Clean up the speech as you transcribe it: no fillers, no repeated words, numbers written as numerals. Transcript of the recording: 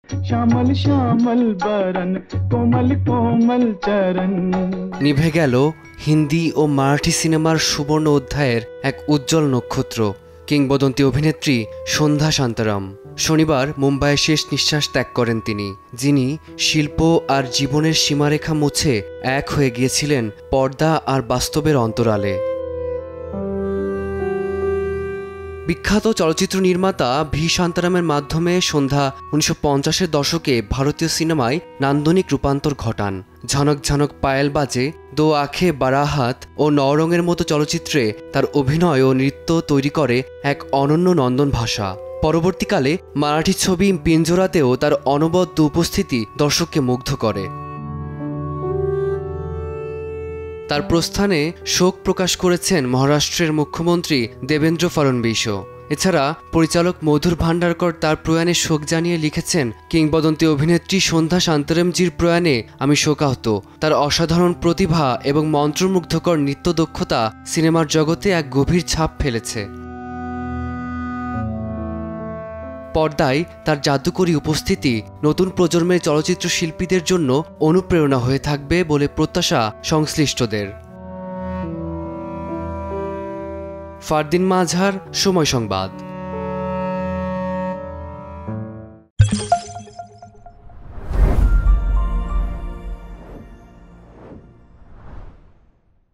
শ্যামল শ্যামল বরন কোমল কোমল চরণ। নিভে গেল হিন্দি ও মারাঠি সিনেমার সুবর্ণ অধ্যায়ের এক উজ্জ্বল নক্ষত্র, কিংবদন্তি অভিনেত্রী সন্ধ্যা শান্তারাম। শনিবার মুম্বাইয়ে শেষ নিঃশ্বাস ত্যাগ করেন তিনি, যিনি শিল্প আর জীবনের সীমারেখা মুছে এক হয়ে গিয়েছিলেন পর্দা আর বাস্তবের অন্তরালে। বিখ্যাত চলচ্চিত্র নির্মাতা ভি শান্তারামের মাধ্যমে সন্ধ্যা 1950-এর দশকে ভারতীয় সিনেমায় নান্দনিক রূপান্তর ঘটান। ঝনক ঝনক পায়েল বাজে, দো আঁখে বারাহাত ও নরঙের মতো চলচ্চিত্রে তার অভিনয় ও নৃত্য তৈরি করে এক অনন্য নন্দন ভাষা। পরবর্তীকালে মারাঠি ছবি পিঞ্জরাতেও তার অনবদ্য উপস্থিতি দর্শককে মুগ্ধ করে। তার প্রস্থানে শোক প্রকাশ করেছেন মহারাষ্ট্রের মুখ্যমন্ত্রী দেবেন্দ্র ফড়নবিশও। এছাড়া পরিচালক মধুর ভান্ডারকর তার প্রয়াণে শোক জানিয়ে লিখেছেন, কিংবদন্তি অভিনেত্রী সন্ধ্যা শান্তারামজির প্রয়াণে আমি শোকাহত। তার অসাধারণ প্রতিভা এবং মন্ত্রমুগ্ধকর নৃত্য দক্ষতা সিনেমার জগতে এক গভীর ছাপ ফেলেছে। পর্দায় তার জাদুকরী উপস্থিতি নতুন প্রজন্মের চলচ্চিত্র শিল্পীদের জন্য অনুপ্রেরণা হয়ে থাকবে বলে প্রত্যাশা সংশ্লিষ্টদের। ফারদিন মাঝার, সময় সংবাদ।